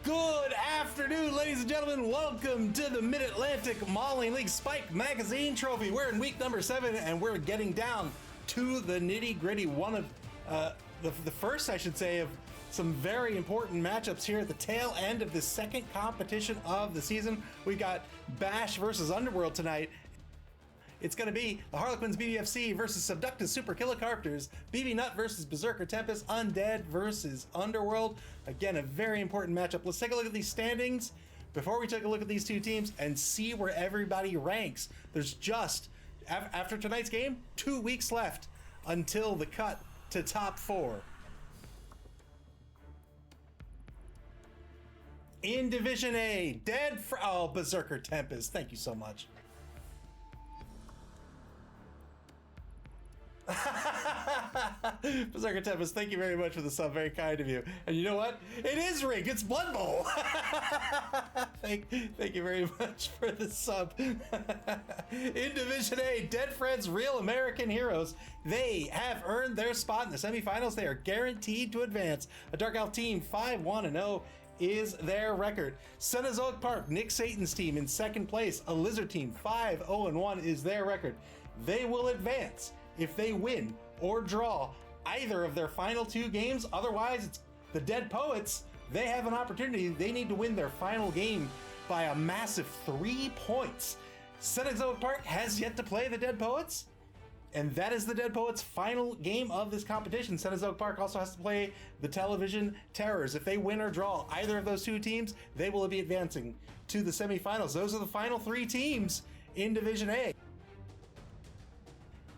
Good afternoon, ladies and gentlemen. Welcome to the Mid-Atlantic Mauling League Spike Magazine Trophy. We're in week number 7, and we're getting down to the nitty-gritty. One of the first, I should say, of some very important matchups here at the tail end of the second competition of the season. We got Bash versus Underworld tonight. It's going to be the Harlequins B.B.F.C versus Subductisupercilicarptors, BB Nut versus Berserker Tempest, Undead versus Underworld. Again, a very important matchup. Let's take a look at these standings before we take a look at these two teams and see where everybody ranks. There's just, after tonight's game, 2 weeks left until the cut to top 4. In Division A, Berserker Tempest, thank you so much. Berserker Tempest, thank you very much for the sub, very kind of you. And you know what? It is rigged, it's Blood Bowl! Thank you very much for the sub. In Division A, Dead Fred's Real American Heroes, they have earned their spot in the semifinals. They are guaranteed to advance. A Dark Elf team, 5-1-0 is their record. Cenozoic Park, Nick Satan's team in second place. A Lizard team, 5-0-1 is their record. They will advance if they win or draw either of their final 2 games. Otherwise, it's the Dead Poets. They have an opportunity. They need to win their final game by a massive 3 points. Cenozoic Park has yet to play the Dead Poets, and that is the Dead Poets' final game of this competition. Cenozoic Park also has to play the Television Terrors. If they win or draw either of those 2 teams, they will be advancing to the semifinals. Those are the final 3 teams in Division A.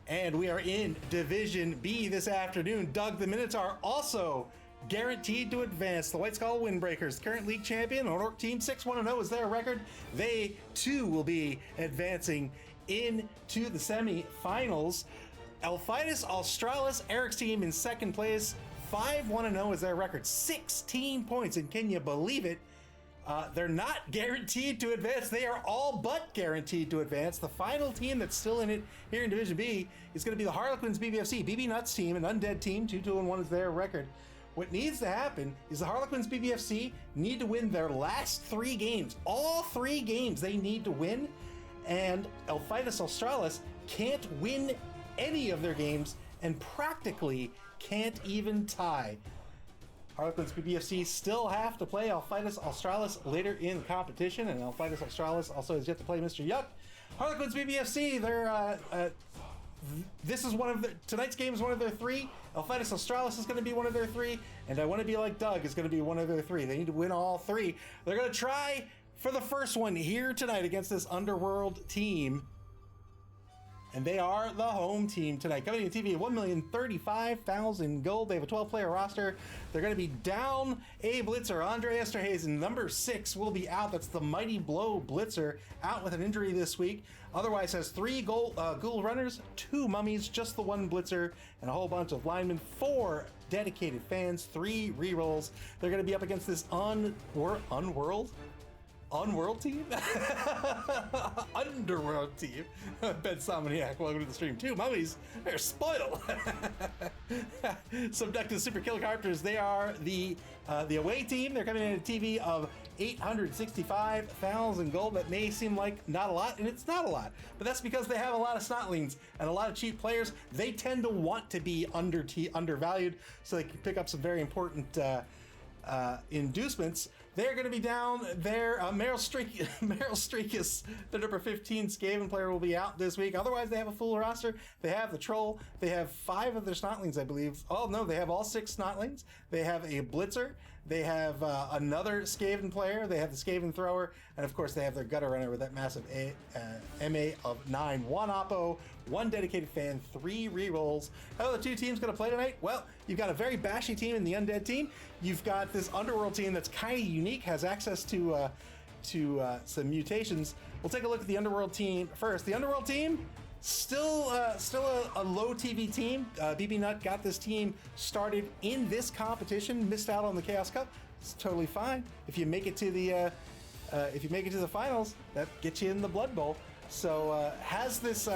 And we are in Division B this afternoon. Doug the Minotaur also guaranteed to advance. The White Skull Windbreakers, current league champion, Orc team, 6-1-0 is their record. They too will be advancing into the semifinals. Elphitis Australis, Eric's team in second place, 5-1-0 is their record, 16 points. And can you believe it? They're not guaranteed to advance. They are all but guaranteed to advance. The final team that's still in it here in Division B is going to be the Harlequins B.B.F.C. BB Nuts team, an Undead team, 2-2-1 is their record. What needs to happen is the Harlequins B.B.F.C. need to win their last 3 games. All 3 games they need to win, and Elphitis Australis can't win any of their games and practically can't even tie. Harlequins B.B.F.C. still have to play Elphitis Australis later in the competition, and Elphitis Australis also has yet to play Mr. Yuck. Harlequins B.B.F.C. This is tonight's game is one of their 3. Elphitis Australis is going to be one of their 3, and I Want to Be Like Doug is going to be one of their 3. They need to win all 3. They're going to try for the first one here tonight against this Underworld team. And they are the home team tonight. Coming to TV, 1,035,000 gold. They have a 12-player roster. They're going to be down a blitzer. Andre Esterhazen, number 6, will be out. That's the Mighty Blow blitzer, out with an injury this week. Otherwise has 3 ghoul runners, 2 mummies, just the 1 blitzer, and a whole bunch of linemen, 4 dedicated fans, 3 rerolls. They're going to be up against this Unworld team? Underworld team. Ben Somniac, welcome to the stream. 2 mummies, they're spoiled. Subductisupercilicarptors, they are the away team. They're coming in at a TV of 865,000 gold. That may seem like not a lot, and it's not a lot. But that's because they have a lot of snotlings and a lot of cheap players. They tend to want to be undervalued, so they can pick up some very important inducements. They're going to be down there. Meryl Streakus, the number 15 Skaven player, will be out this week. Otherwise, they have a full roster. They have the Troll. They have 5 of their Snotlings, I believe. Oh, no, they have all 6 Snotlings. They have a Blitzer. They have another Skaven player. They have the Skaven Thrower. And, of course, they have their Gutter Runner with that massive MA of 9. 1 Oppo, 1 dedicated fan, 3 rerolls. How are the 2 teams going to play tonight? Well, you've got a very bashy team in the Undead team. You've got this Underworld team that's kind of unique, has access to some mutations. We'll take a look at the Underworld team first. The Underworld team, still a low TV team. BB Nut got this team started in this competition, missed out on the Chaos Cup. It's totally fine. If you make it to the finals, that gets you in the Blood Bowl. So has this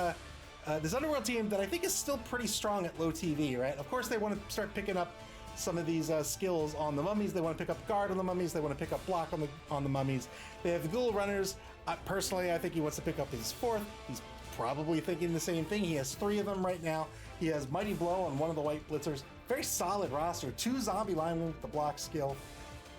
Underworld team that I think is still pretty strong at low TV, right? Of course, they want to start picking up some of these skills on the mummies. They want to pick up guard on the mummies. They want to pick up block on the mummies. They have the ghoul runners. Personally, I think he wants to pick up his fourth. He's probably thinking the same thing. He has 3 of them right now. He has Mighty Blow on one of the white blitzers. Very solid roster. 2 zombie linemen with the block skill.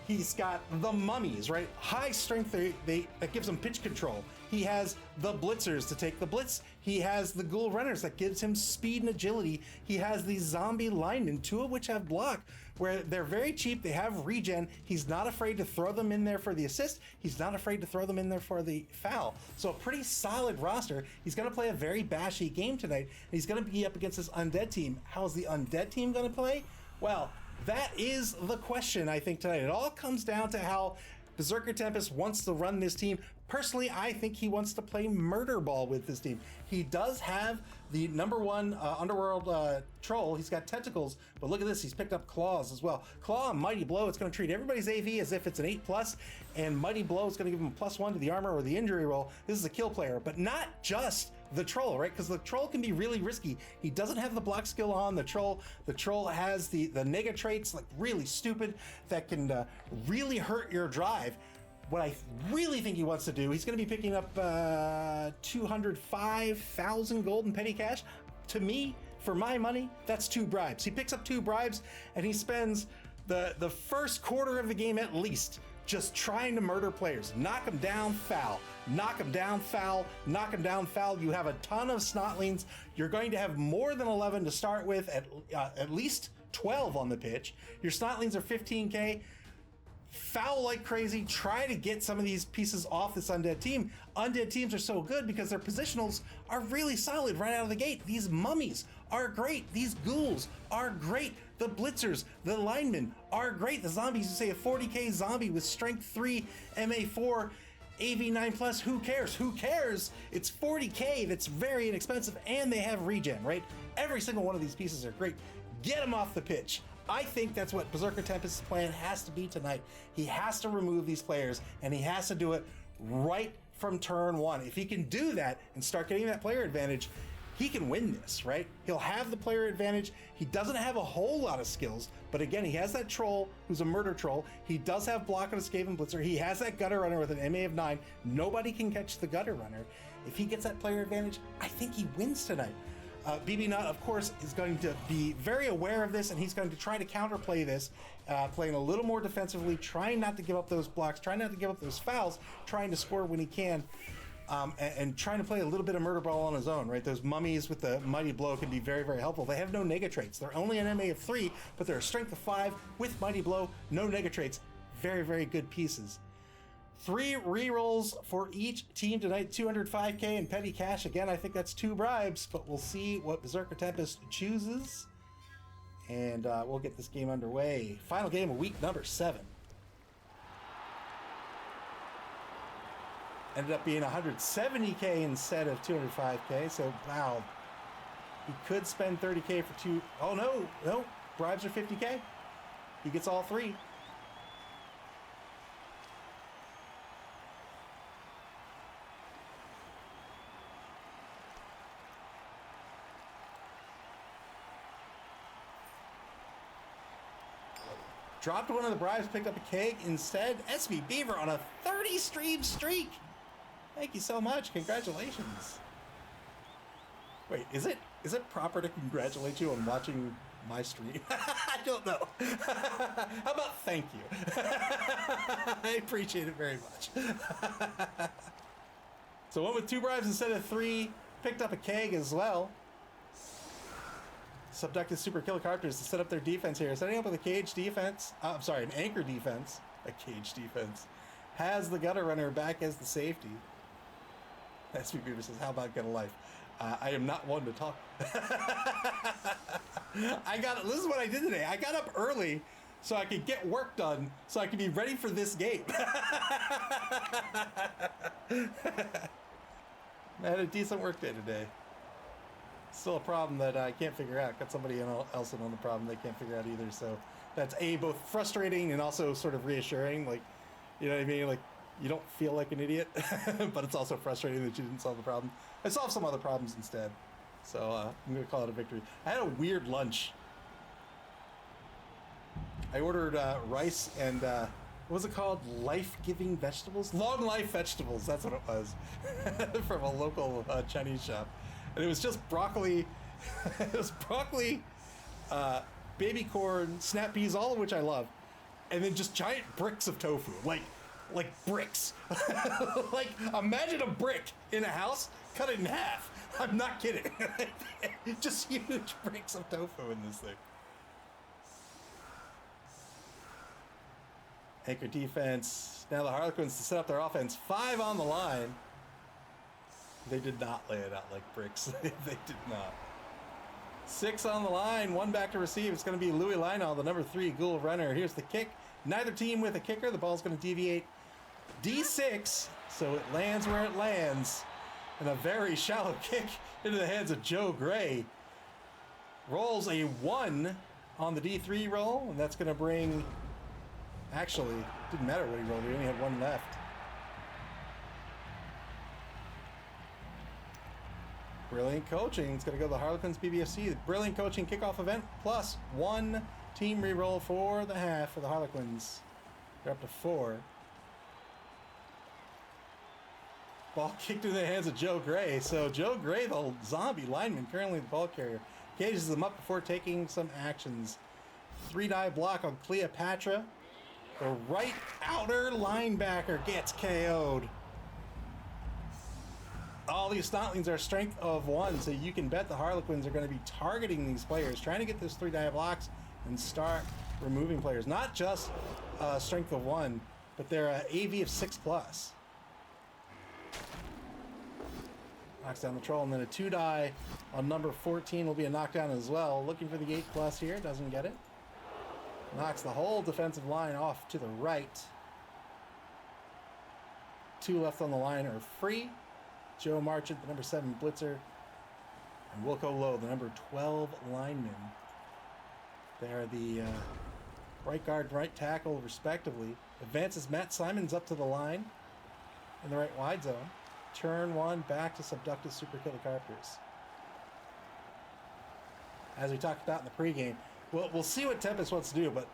He's got the mummies, right? High strength, that gives him pitch control. He has the blitzers to take the blitz. He has the ghoul runners that gives him speed and agility. He has these zombie linemen, 2 of which have block, where they're very cheap. They have regen. He's not afraid to throw them in there for the assist. He's not afraid to throw them in there for the foul. So a pretty solid roster. He's going to play a very bashy game tonight. And he's going to be up against this undead team. How's the undead team going to play? Well, that is the question, I think, tonight. It all comes down to how Berserker Tempest wants to run this team. Personally, I think he wants to play murder ball with this team. He does have the #1 underworld troll. He's got tentacles, but look at this. He's picked up claws as well. Claw and Mighty Blow. It's going to treat everybody's AV as if it's an 8+, and Mighty Blow is going to give him a +1 to the armor or the injury roll. This is a kill player, but not just the troll, right? Because the troll can be really risky. He doesn't have the block skill on the troll. The troll has the nega traits, like really stupid, that can really hurt your drive. What I really think he wants to do, he's going to be picking up 205,000 gold in petty cash. To me, for my money, that's 2 bribes. He picks up 2 bribes and he spends the first quarter of the game at least just trying to murder players. Knock them down, foul. Knock them down, foul. Knock them down, foul. You have a ton of snotlings. You're going to have more than 11 to start with, at least 12 on the pitch. Your snotlings are 15k. Foul like crazy. Try to get some of these pieces off this undead team. Undead teams are so good because their positionals are really solid right out of the gate. These mummies are great. These ghouls are great. The blitzers, the linemen are great. The zombies, you say a 40k zombie with strength 3, MA4, AV 9+, who cares? Who cares? It's 40k, that's very inexpensive, and they have regen, right? Every single one of these pieces are great. Get them off the pitch. I think that's what Berserker Tempest's plan has to be tonight. He has to remove these players, and he has to do it right from turn 1. If he can do that and start getting that player advantage, he can win this, right? He'll have the player advantage. He doesn't have a whole lot of skills, but again, he has that troll who's a murder troll. He does have block on escape and blitzer. He has that gutter runner with an MA of 9. Nobody can catch the gutter runner. If he gets that player advantage, I think he wins tonight. BB Nut, of course, is going to be very aware of this, and he's going to try to counterplay this, playing a little more defensively, trying not to give up those blocks, trying not to give up those fouls, trying to score when he can, and trying to play a little bit of murder ball on his own, right? Those mummies with the Mighty Blow can be very, very helpful. They have no nega traits. They're only an MA of 3, but they're a strength of 5 with Mighty Blow, no nega traits. Very, very good pieces. 3 rerolls for each team tonight, 205k in petty cash. Again, I think that's 2 bribes, but we'll see what Berserker Tempest chooses. And we'll get this game underway. Final game of week number 7. Ended up being 170k instead of 205k, so wow. He could spend 30k for 2. Oh no, bribes are 50k. He gets all 3. Dropped one of the bribes, picked up a keg instead. SB Beaver on a 30 stream streak. Thank you so much. Congratulations. Wait, is it proper to congratulate you on watching my stream? I don't know. How about thank you? I appreciate it very much. So went with 2 bribes instead of 3. Picked up a keg as well. Subductisupercilicarptors to set up their defense here. Setting up with a cage defense. I'm sorry, an anchor defense. A cage defense. Has the gutter runner back as the safety. SB Beaver says, how about get a life? I am not one to talk. This is what I did today. I got up early so I could get work done so I could be ready for this game. I had a decent work day today. Still a problem that I can't figure out. Got somebody else in on the problem they can't figure out either. So that's both frustrating and also sort of reassuring. Like, you know what I mean? Like, you don't feel like an idiot, but it's also frustrating that you didn't solve the problem. I solved some other problems instead. So I'm going to call it a victory. I had a weird lunch. I ordered rice and what was it called? Life-giving vegetables? Long life vegetables. That's what it was from a local Chinese shop, and it was just broccoli. It was broccoli, baby corn, snap peas, all of which I love, and then just giant bricks of tofu, like bricks. Like imagine a brick in a house, cut it in half. I'm not kidding. Just huge bricks of tofu in this thing. Anchor defense. Now the Harlequins to set up their offense. 5 on the line. They did not lay it out like bricks. They did not. 6 on the line. 1 back to receive. It's going to be Louis Lionel, the number 3 Ghoul runner. Here's the kick. Neither team with a kicker. The ball's going to deviate D6, so it lands where it lands. And a very shallow kick into the hands of Joe Gray. Rolls a 1 on the D3 roll, and that's going to bring... Actually, didn't matter what he rolled. He only had 1 left. Brilliant coaching. It's going to go to the Harlequins B.B.F.C. Brilliant coaching kickoff event plus 1 team reroll for the half for the Harlequins. They're up to 4. Ball kicked into the hands of Joe Gray. So Joe Gray, the zombie lineman, currently the ball carrier, cages them up before taking some actions. 3-die block on Cleopatra. The right outer linebacker gets KO'd. All these Snotlings are strength of 1, so you can bet the Harlequins are going to be targeting these players, trying to get those 3-die blocks and start removing players. Not just strength of 1, but they're AV of 6+. Knocks down the troll, and then a 2-die on number 14 will be a knockdown as well. Looking for the 8+ here, doesn't get it. Knocks the whole defensive line off to the right. 2 left on the line are free. Joe Marchant, the number 7 blitzer, and Wilco Lowe, the number 12 lineman. They're the right guard and right tackle, respectively. Advances Matt Simons up to the line in the right wide zone. Turn 1 back to Subductisupercilicarptors. As we talked about in the pregame, we'll see what Tempest wants to do, but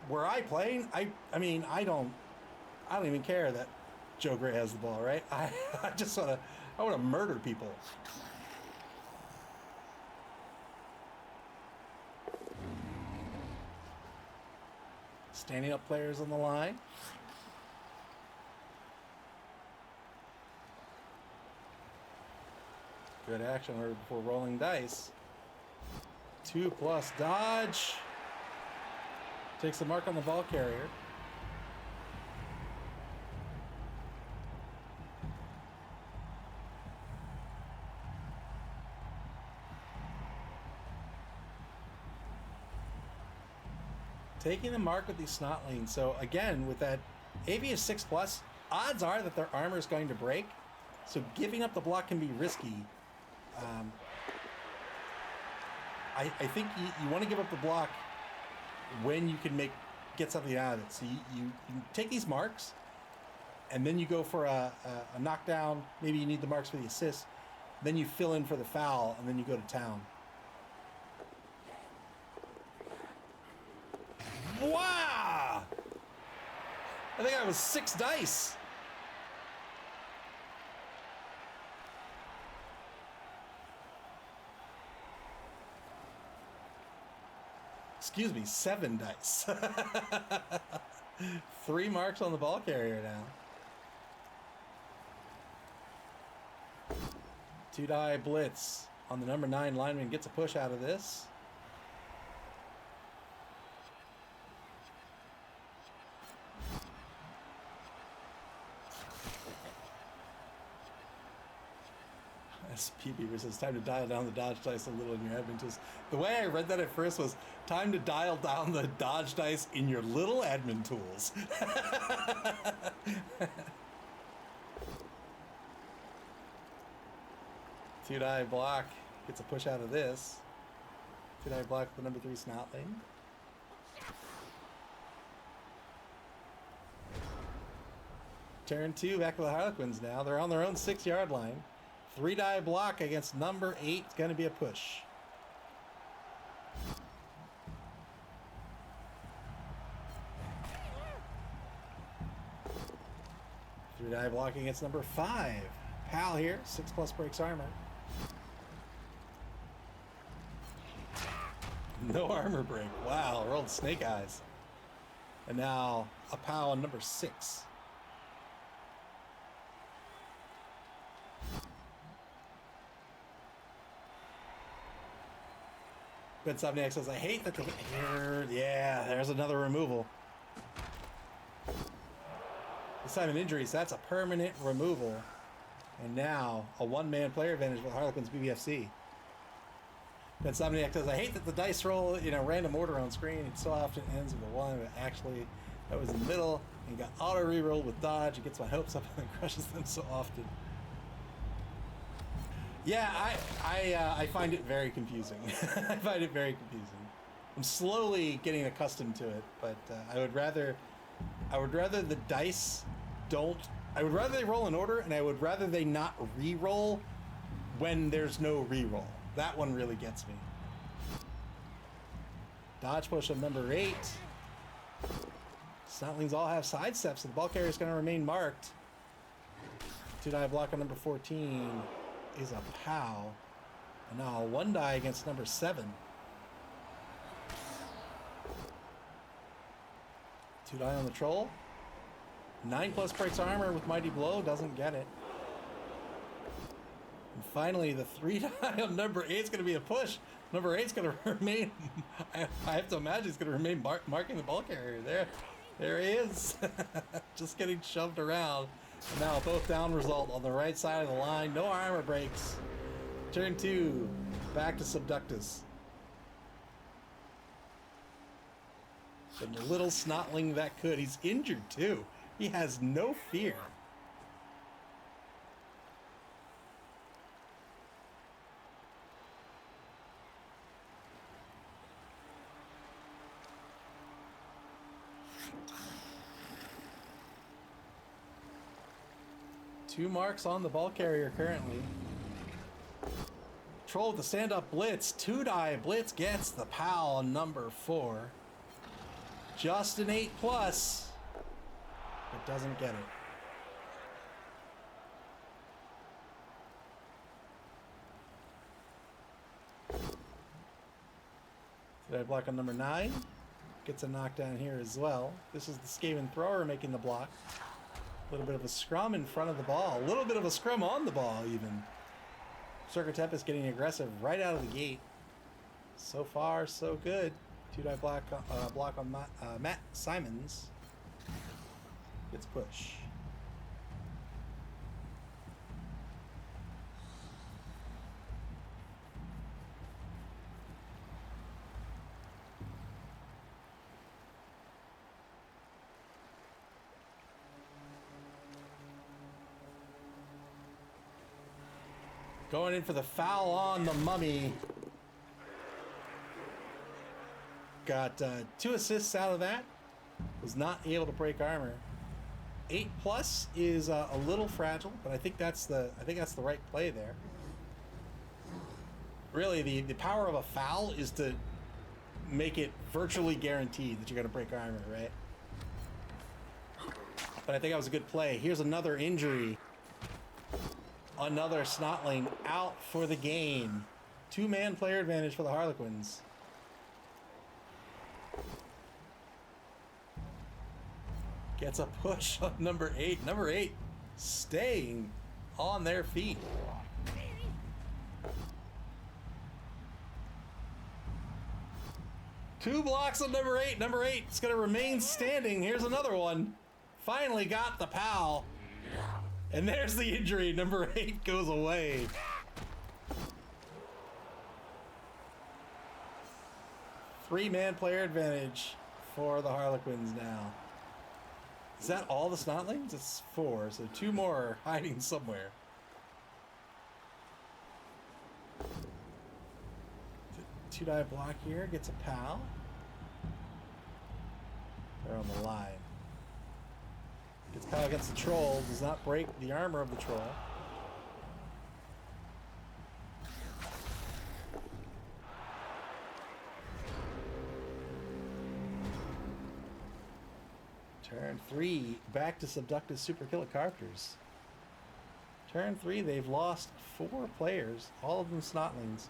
where I play, I mean, I don't even care that Joe Gray has the ball, right? I just want to murder people. Standing up players on the line. Good action order before rolling dice. 2+ dodge. Takes the mark on the ball carrier. Taking the mark with these Snotlings. So again, with that AV of 6+, odds are that their armor is going to break. So giving up the block can be risky. I think you want to give up the block when you can get something out of it. So you take these marks, and then you go for a knockdown. Maybe you need the marks for the assist. Then you fill in for the foul, and then you go to town. Wow! I think I was 6 dice. Excuse me, 7 dice. 3 marks on the ball carrier now. 2-die blitz on the number 9 lineman. Gets a push out of this. PB says time to dial down the dodge dice a little in your admin tools. The way I read that at first was time to dial down the dodge dice in your little admin tools. 2-die block gets a push out of this. 2-die block with the number 3 Snotling. Turn 2 back to the Harlequins now. They're on their own 6-yard line. 3-die block against number 8. It's going to be a push. 2-die blocking against number 5. Pal here, 6+ breaks armor. No armor break. Wow, rolled snake eyes. And now a POW on number 6. Ben Sobniak says, I hate that here. Yeah, there's another removal. This time in injuries, that's a permanent removal. And now a one-man player advantage with Harlequins B.B.F.C. Ben Sobniak says, I hate that the dice roll in a random order on screen. It so often ends with a 1, but actually that was in the middle and got auto rerolled with dodge. It gets my hopes up and crushes them so often. Yeah, I find it very confusing. I find it very confusing. I'm slowly getting accustomed to it, but I would rather the dice don't. I would rather they roll in order, and I would rather they not re-roll when there's no re-roll. That one really gets me. Dodge push of number 8. Snotlings all have sidesteps, so the ball carrier is going to remain marked. 2-die block on number 14 is a POW. And now a 1-die against number 7. 2-die on the troll. 9+ breaks armor with Mighty Blow, doesn't get it. And finally, the 3-die on number 8 is going to be a push. Number 8 is going to remain. I have to imagine he's going to remain marking the ball carrier. There he is. Just getting shoved around. And now both down result on the right side of the line. No armor breaks. Turn 2. Back to Subductus. And the little snotling that could. He's injured too. He has no fear. Two marks on the ball carrier currently. Troll with the stand-up blitz. 2-die blitz gets the POW on number 4. Just an 8+. But doesn't get it. 2-die block on number 9. Gets a knockdown here as well. This is the Skaven thrower making the block. A little bit of a scrum in front of the ball. A little bit of a scrum on the ball, even. Circa Tempest getting aggressive right out of the gate. So far, so good. 2-die block on Matt Simons. Gets push. Going in for the foul on the mummy. Got 2 assists out of that. Was not able to break armor. 8+ is a little fragile, but I think that's the right play there. Really, the power of a foul is to make it virtually guaranteed that you're going to break armor, right? But I think that was a good play. Here's another injury. Another Snotling out for the game. 2-man player advantage for the Harlequins. Gets a push on number 8. Number 8 staying on their feet. Two blocks on number 8. Number 8 is going to remain standing. Here's another one. Finally got the POW. And there's the injury. Number 8 goes away. Three-man player advantage for the Harlequins now. Is that all the Snotlings? It's 4, so 2 more are hiding somewhere. Two-die block here, gets a POW. They're on the line. Gets POW against the troll, does not break the armor of the troll. Turn 3 back to Subductisupercilicarptors. Turn 3, they've lost 4 players, all of them Snotlings.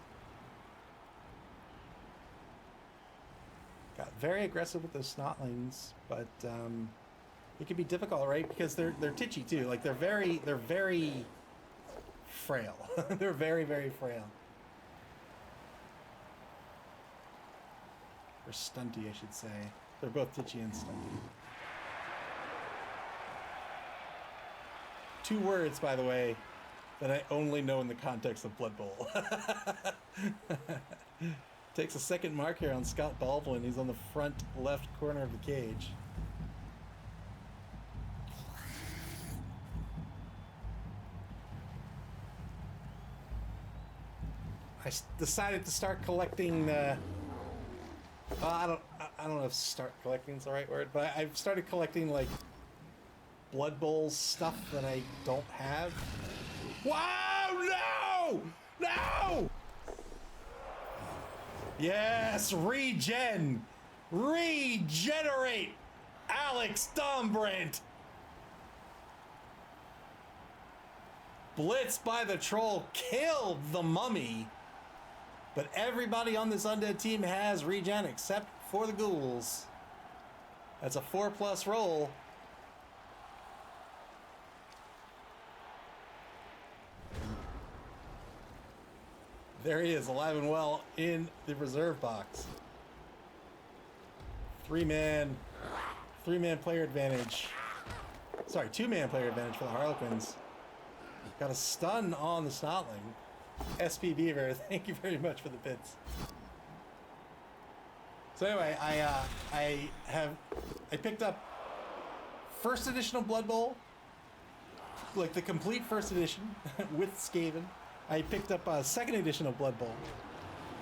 Got very aggressive with those Snotlings, but it can be difficult, right? Because they're titchy too. Like they're very frail. They're very, very frail. Or stunty, I should say. They're both titchy and stunty. 2 words, by the way, that I only know in the context of Blood Bowl. Takes a second mark here on Scott Baldwin. He's on the front left corner of the cage. I decided to start collecting. I don't know if "start collecting" is the right word, but I've started collecting like Blood Bowl stuff that I don't have. Wow! No! No! Yes, regen! Regenerate! Alex Dombrandt! Blitz by the troll killed the mummy. But everybody on this undead team has regen except for the ghouls. That's a 4+ roll. There he is, alive and well in the reserve box. 3-man player advantage. Sorry, 2-man player advantage for the Harlequins. Got a stun on the Snotling. SP Beaver, thank you very much for the bits. So anyway, I picked up first edition of Blood Bowl, like the complete first edition with Skaven. I picked up a second edition of Blood Bowl.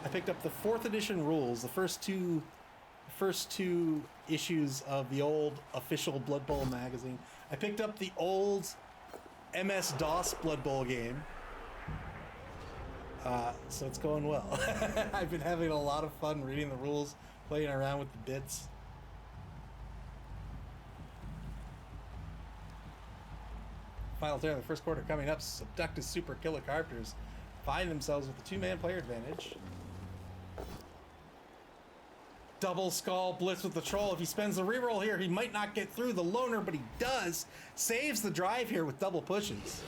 I picked up the 4th edition rules, the first two issues of the old official Blood Bowl magazine. I picked up the old MS-DOS Blood Bowl game. So it's going well. I've been having a lot of fun reading the rules, playing around with the bits. Final turn of the first quarter coming up. Subductisupercilicarptors find themselves with a 2-man player advantage. Double skull blitz with the troll. If he spends the reroll here, he might not get through the loner, but he does. Saves the drive here with double pushes.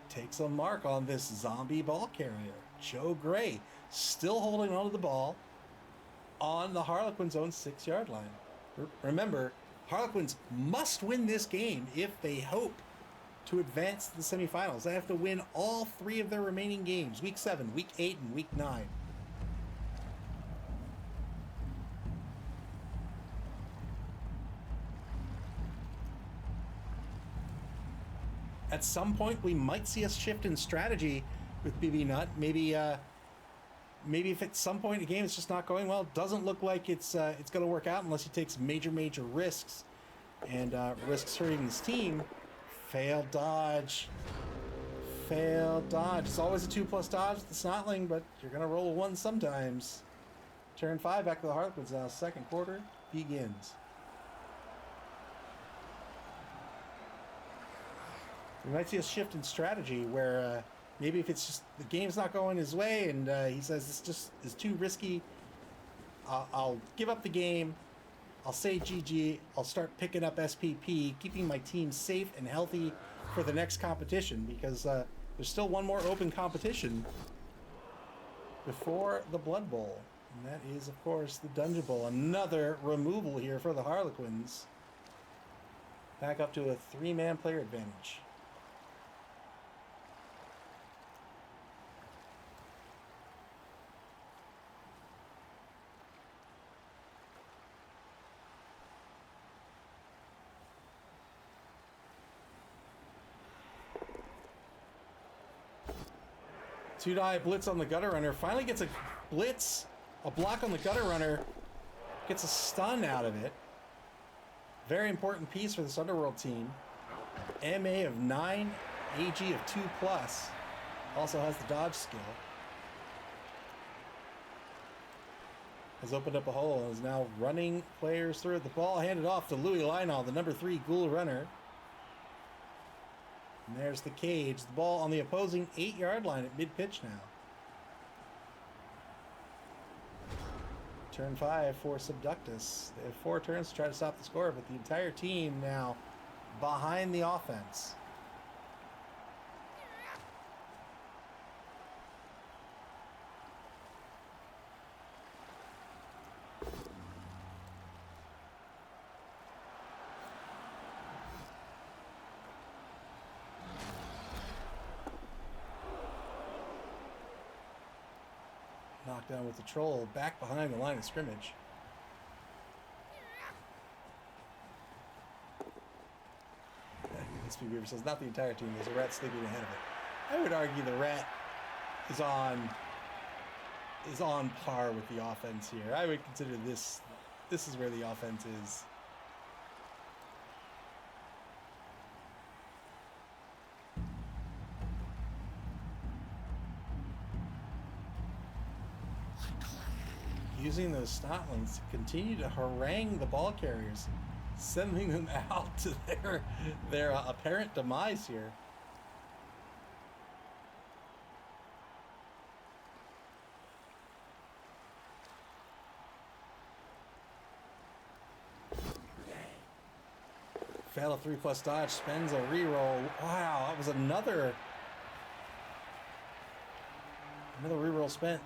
Takes a mark on this zombie ball carrier. Joe Gray still holding onto the ball on the Harlequins' own 6-yard line. Remember, Harlequins must win this game if they hope to advance to the semifinals. They have to win all 3 of their remaining games, Week 7, Week 8, and Week 9. At some point, we might see a shift in strategy with BB Nut. Maybe if at some point in the game it's just not going well, doesn't look like it's going to work out unless he takes major risks and risks hurting his team. Failed dodge. Failed dodge. It's always a 2+ dodge with the Snotling, but you're going to roll a 1 sometimes. Turn 5 back to the Harlequins now. Second quarter begins. We might see a shift in strategy where maybe if it's just the game's not going his way and he says this just is too risky, I'll give up the game, I'll say GG, I'll start picking up SPP, keeping my team safe and healthy for the next competition, because there's still one more open competition before the Blood Bowl, and that is, of course, the Dungeon Bowl. Another removal here for the Harlequins. Back up to a 3-man player advantage. Two-die blitz on the gutter runner. Finally gets a blitz, a block on the gutter runner. Gets a stun out of it. Very important piece for this Underworld team. MA of 9, AG of 2+. Also has the dodge skill. has opened up a hole and is now running players through it. The ball handed off to Louis Lionel, the number 3 Ghoul runner. And there's the cage. The ball on the opposing 8-yard line at mid-pitch now. Turn 5 for Subductus. They have 4 turns to try to stop the score, but the entire team now behind the offense. Knockdown with the troll back behind the line of scrimmage. SP Weaver says, not the entire team, there's a rat sleeping ahead of it. I would argue the rat is on par with the offense here. I would consider this is where the offense is. Using those snotlings to continue to harangue the ball carriers, sending them out to their apparent demise here. Fatal 3+ dodge, spends a reroll. Wow, that was another reroll spent.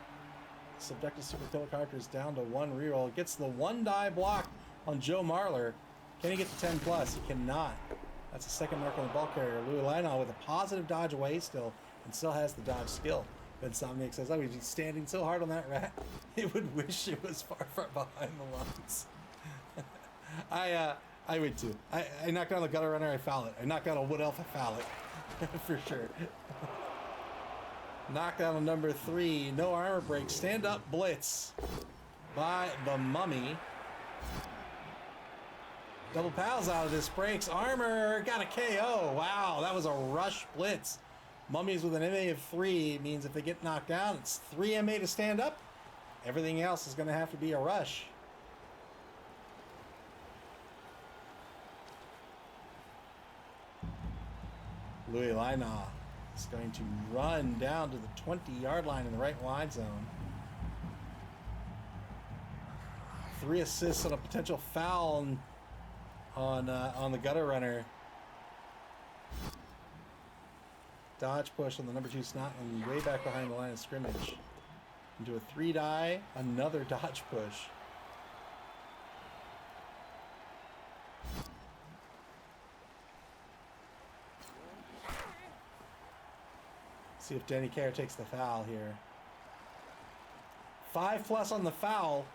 Subductisupercilicarptors down to 1 reroll. Gets the 1 die block on Joe Marler. Can he get the 10+? He cannot. That's the second mark on the ball carrier. Louis Lionel with a positive dodge away still, and still has the dodge skill. Ben Somniac says, oh, he's standing so hard on that rat, it would wish it was far, far behind the lines. I would too. I knocked down the gutter runner, I foul it. I knocked down a wood elf, I foul it. For sure. Knockdown on number 3. No armor break. Stand up blitz by the mummy. Double pals out of this. Breaks armor. Got a KO. Wow, that was a rush blitz. Mummies with an MA of 3 means if they get knocked down, it's 3 MA to stand up. Everything else is going to have to be a rush. Louis Lionel is going to run down to the 20-yard line in the right wide zone. 3 assists on a potential foul on the gutter runner. Dodge push on the number 2 Snotland way back behind the line of scrimmage. Into a 3 die, another dodge push. See if Denny Kerr takes the foul here. 5+ on the foul.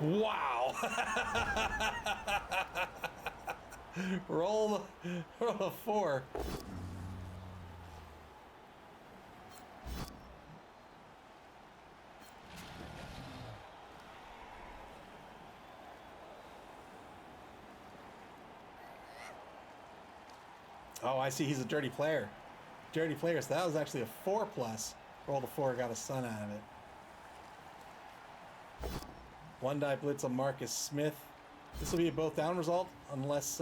Wow. roll a 4. Oh, I see. He's a dirty player. Dirty player. So that was actually a 4+. Rolled a 4, got a sun out of it. 1 die blitz on Marcus Smith. This will be a both down result, unless,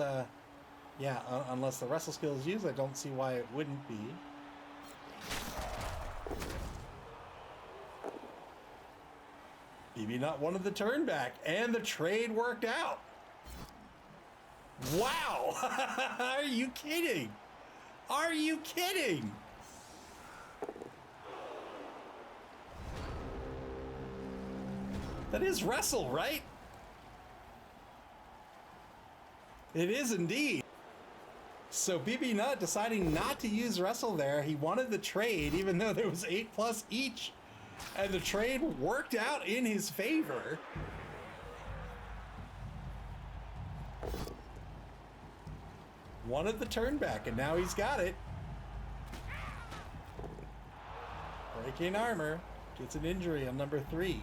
unless the wrestle skill is used. I don't see why it wouldn't be. BB not wanted the turn back, and the trade worked out. Wow! Are you kidding? Are you kidding? That is wrestle, right? It is indeed. So BB Nut deciding not to use wrestle there. He wanted the trade, even though there was 8+ each. And the trade worked out in his favor. Wanted the turn back, and now he's got it. Breaking armor. Gets an injury on number 3.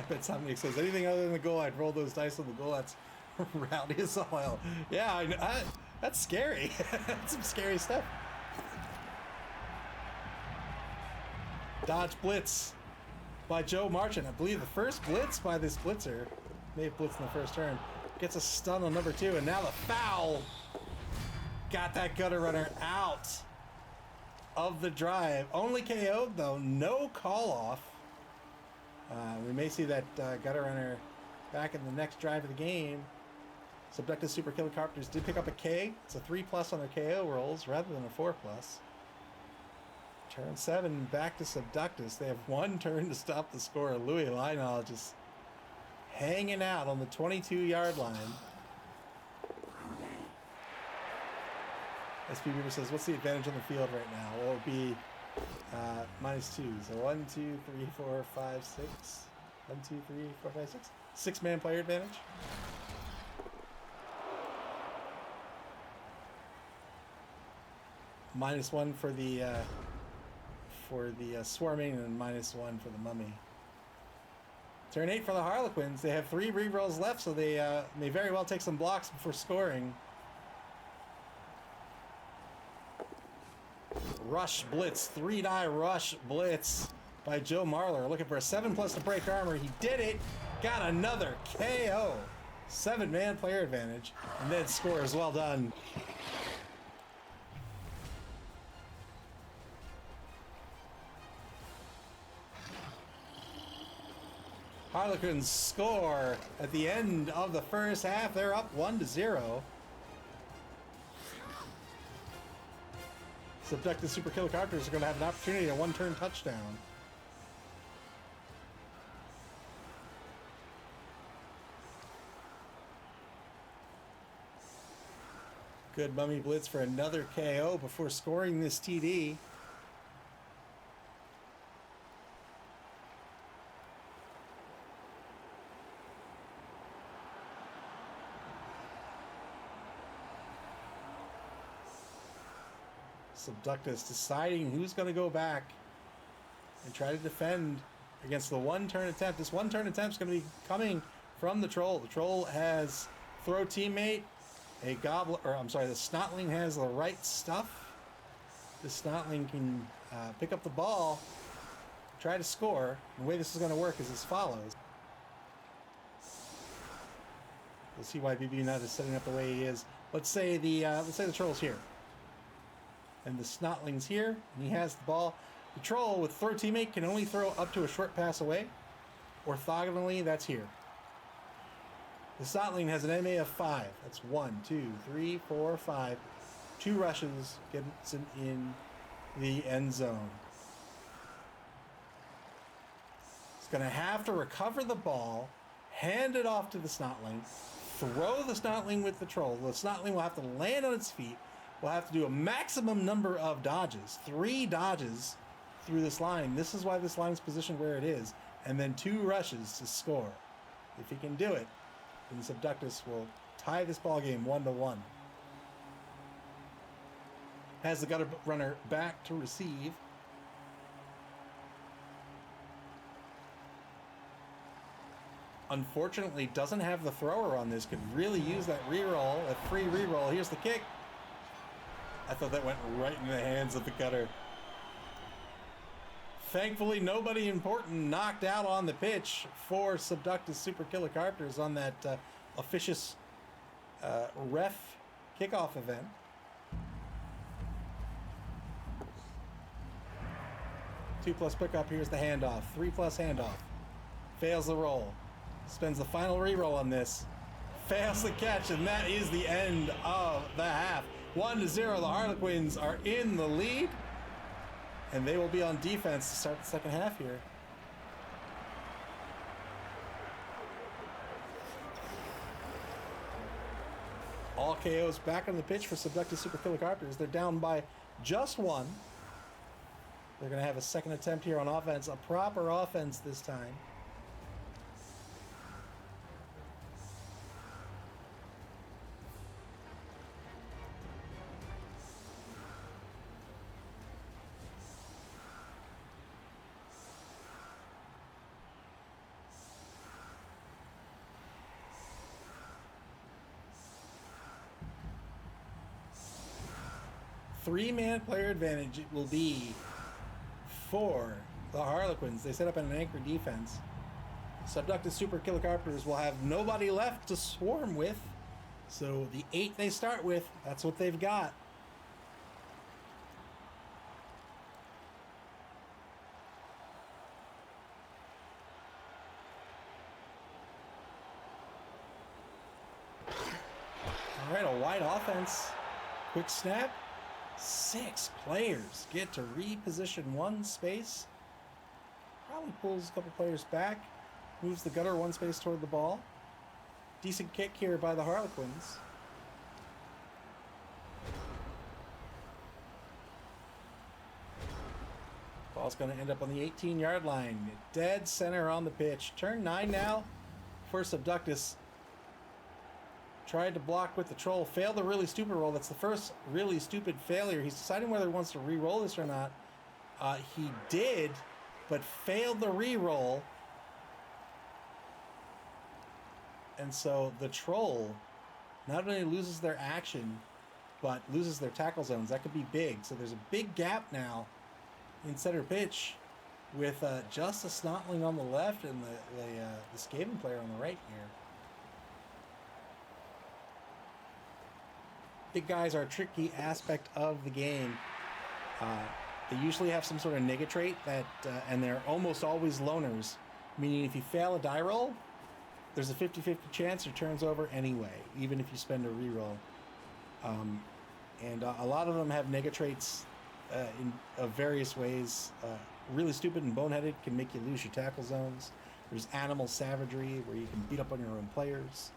But somebody says, anything other than the goal, I'd roll those dice on the goal. That's rowdy as all hell. Yeah, That's scary. That's some scary stuff. Dodge blitz by Joe Marchant. I believe the first blitz by this blitzer, may have blitzed in the first turn, gets a stun on number 2, and now the foul got that gutter runner out of the drive. Only KO'd though, no call off. We may see that gutter runner back in the next drive of the game. Subductisupercilicarptors did pick up a K. It's a 3+ on their KO rolls rather than a 4+. Turn 7 back to Subductus. They have one turn to stop the score. Louis Lionel just hanging out on the 22-yard line. SPB says, what's the advantage on the field right now? Well, it would be -2. So 1, 2, 3, 4, 5, 6. 1, 2, 3, 4, 5, 6. 6-man player advantage. -1 for the swarming and -1 for the mummy. Turn 8 for the Harlequins. They have 3 rerolls left, so they may very well take some blocks before scoring. Rush blitz, 3-die rush blitz by Joe Marler. Looking for a 7+ to break armor. He did it. Got another KO. 7-man player advantage. And then scores. Well done. Harlequins score at the end of the first half. They're up 1-0. Subductisupercilicarptors are going to have an opportunity at a 1-turn touchdown. Good mummy blitz for another KO before scoring this TD. Subductus deciding who's going to go back and try to defend against the 1-turn attempt. This 1-turn attempt is going to be coming from the Troll. The Troll has throw teammate, a goblin, or I'm sorry, the Snotling has the right stuff. The Snotling can pick up the ball, try to score. The way this is going to work is as follows. We'll see why BB Nut is setting up the way he is. Let's say the Troll's here. And the Snotling's here, and he has the ball. The Troll with throw teammate can only throw up to a short pass away. Orthogonally, that's here. The Snotling has an MA of 5. That's 1, 2, 3, 4, 5. 2 rushes, gets him in the end zone. He's going to have to recover the ball, hand it off to the Snotling, throw the Snotling with the Troll. The Snotling will have to land on its feet. We'll have to do a maximum number of dodges, 3 dodges through this line. This is why this line is positioned where it is, and then 2 rushes to score. If he can do it, then Subductus will tie this ball game 1-1. Has the gutter runner back to receive. Unfortunately, doesn't have the thrower on this. Could really use that reroll, a free reroll. Here's the kick. I thought that went right in the hands of the gutter. Thankfully, nobody important knocked out on the pitch for Subductisupercilicarptors on that officious ref kickoff event. Two plus pickup. Here's the handoff. 3+ handoff. Fails the roll. Spends the final reroll on this. Fails the catch, and that is the end of the half. 1-0, the Harlequins are in the lead, and they will be on defense to start the second half here. All KOs back on the pitch for Subductisupercilicarptors. They're down by just 1. They're going to have a second attempt here on offense, a proper offense this time. three-man player advantage it will be for the Harlequins. They set up an anchor defense. Subductisupercilicarptors will have nobody left to swarm with. So the 8 they start with, that's what they've got. All right, a wide offense. Quick snap. 6 players get to reposition one space. Probably pulls a couple players back. Moves the gutter one space toward the ball. Decent kick here by the Harlequins. Ball's going to end up on the 18-yard line. Dead center on the pitch. Turn 9 now for Subductus. Tried to block with the troll. Failed the really stupid roll. That's the first really stupid failure. He's deciding whether he wants to re-roll this or not. He did, but failed the re-roll. And so the troll not only loses their action, but loses their tackle zones. That could be big. So there's a big gap now in center pitch with just a Snotling on the left and the Skaven player on the right here. Big guys are a tricky aspect of the game. They usually have some sort of nega trait that, and they're almost always loners, meaning if you fail a die roll, there's a 50-50 chance it turns over anyway, even if you spend a reroll. And a lot of them have nega traits of various ways. Really stupid and boneheaded can make you lose your tackle zones. There's animal savagery where you can beat up on your own players.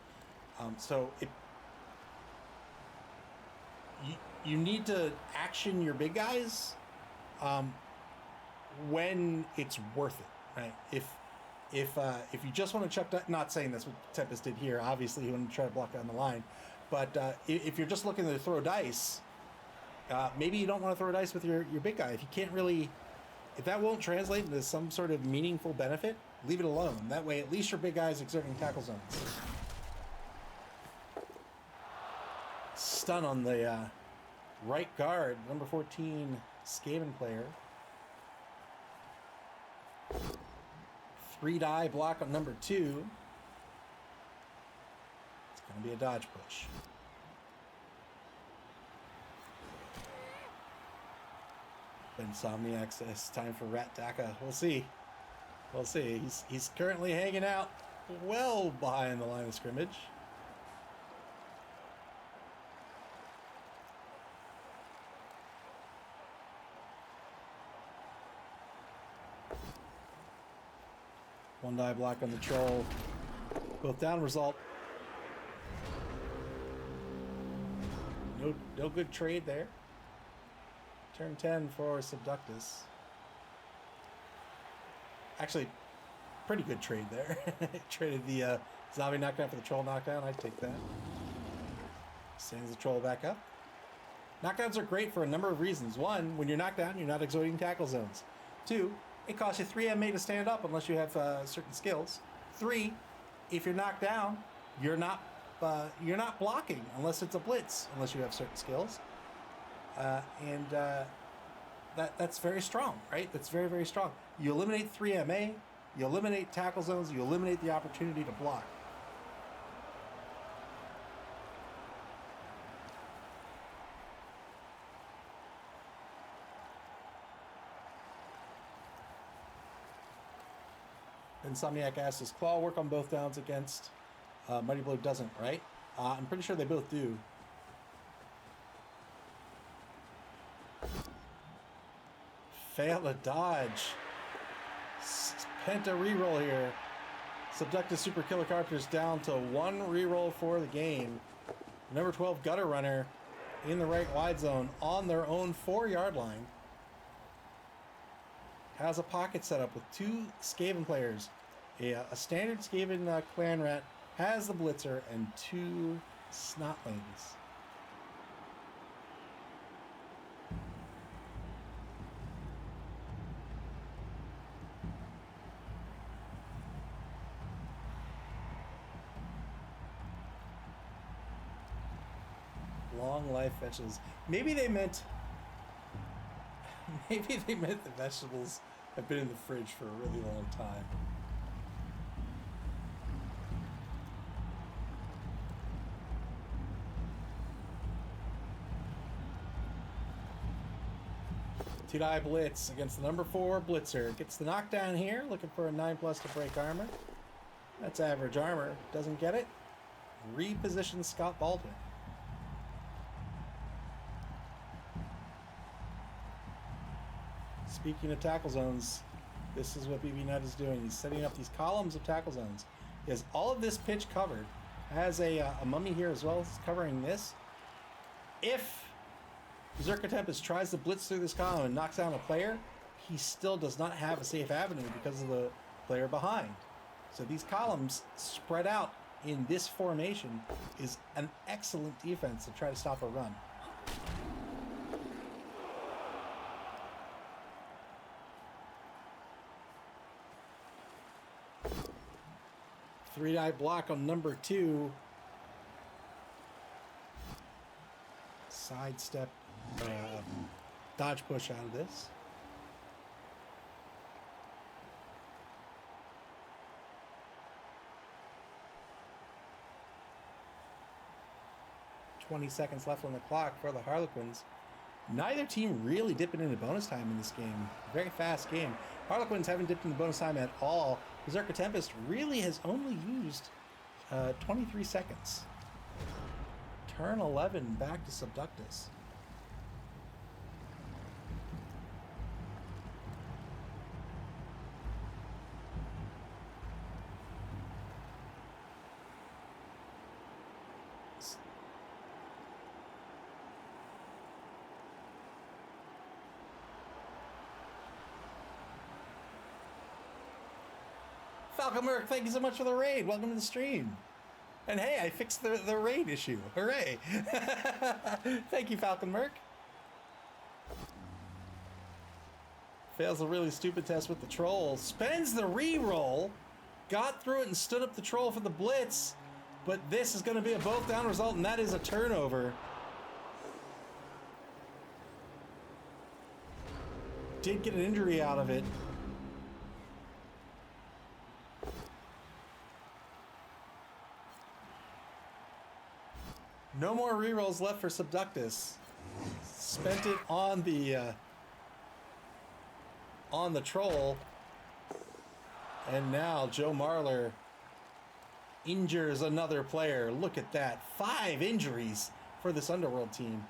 You need to action your big guys when it's worth it, right? If you just want to chuck, not saying that's what Tempest did here. Obviously, he wanted to try to block down the line, but if you're just looking to throw dice, maybe you don't want to throw dice with your big guy. If you can't really, if that won't translate into some sort of meaningful benefit, leave it alone. That way, at least your big guy is exerting tackle zones. Stun on the right guard, number 14 Skaven player. 3-die block on number 2. It's going to be a dodge push. Insomniac says time for Rat Daka. We'll see. We'll see. He's currently hanging out well behind the line of scrimmage. One die block on the troll. Both down result. No good trade there. Turn 10 for Subductus. Actually, pretty good trade there. Traded the zombie knockdown for the troll knockdown. I'd take that. Sends the troll back up. Knockdowns are great for a number of reasons. One, when you're knocked down, you're not exerting tackle zones. 2, it costs you 3 MA to stand up unless you have certain skills. 3, if you're knocked down, you're not blocking unless it's a blitz, unless you have certain skills. That's very strong, right? That's very, very strong. You eliminate 3 MA, you eliminate tackle zones, you eliminate the opportunity to block. Insomniac asks, does Claw work on both downs against Mighty Blow? Doesn't, right? I'm pretty sure they both do. Fail a dodge. Penta reroll here. Subductisupercilicarptors down to 1 reroll for the game. Number 12 Gutter Runner in the right wide zone on their own 4-yard line. Has a pocket set up with 2 Skaven players. A standard Skaven clan rat has the blitzer and 2 Snotlings. Long life fetches. Maybe they meant Maybe they meant the vegetables have been in the fridge for a really long time. Two-die blitz against the number 4 blitzer. Gets the knockdown here, looking for a 9+ to break armor. That's average armor. Doesn't get it. Repositions Scott Baldwin. Speaking of tackle zones, this is what B.B. Nutt is doing. He's setting up these columns of tackle zones. He has all of this pitch covered. Has a mummy here as well. He's covering this. If Berserker Tempest tries to blitz through this column and knocks down a player, he still does not have a safe avenue because of the player behind. So these columns spread out in this formation is an excellent defense to try to stop a run. Three-die block on number 2. Sidestep, dodge push out of this. $20 seconds left on the clock for the Harlequins. Neither team really dipping into bonus time in this game. Very fast game. Harlequins haven't dipped into bonus time at all. Berserker Tempest really has only used 23 seconds. Turn 11 back to Subductus. Falcon Merc, thank you so much for the raid. Welcome to the stream. And hey, I fixed the raid issue. Hooray. Thank you, Falcon Merc. Fails a really stupid test with the troll. Spends the re-roll. Got through it and stood up the troll for the blitz. But this is going to be a both down result, and that is a turnover. Did get an injury out of it. No more rerolls left for Subductus. Spent it on the troll. And now Joe Marler injures another player. Look at that. 5 injuries for this Underworld team.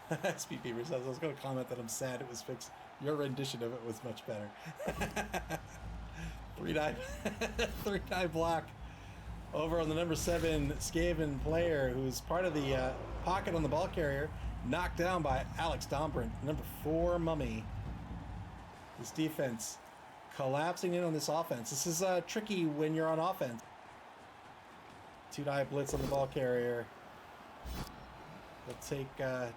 SP Beaver says, I was going to comment that I'm sad it was fixed. Your rendition of it was much better. Three-die block over on the number 7 Skaven player, who's part of the pocket on the ball carrier, knocked down by Alex Dombrant, number 4 Mummy. This defense collapsing in on this offense. This is tricky when you're on offense. Two-die blitz on the ball carrier. He'll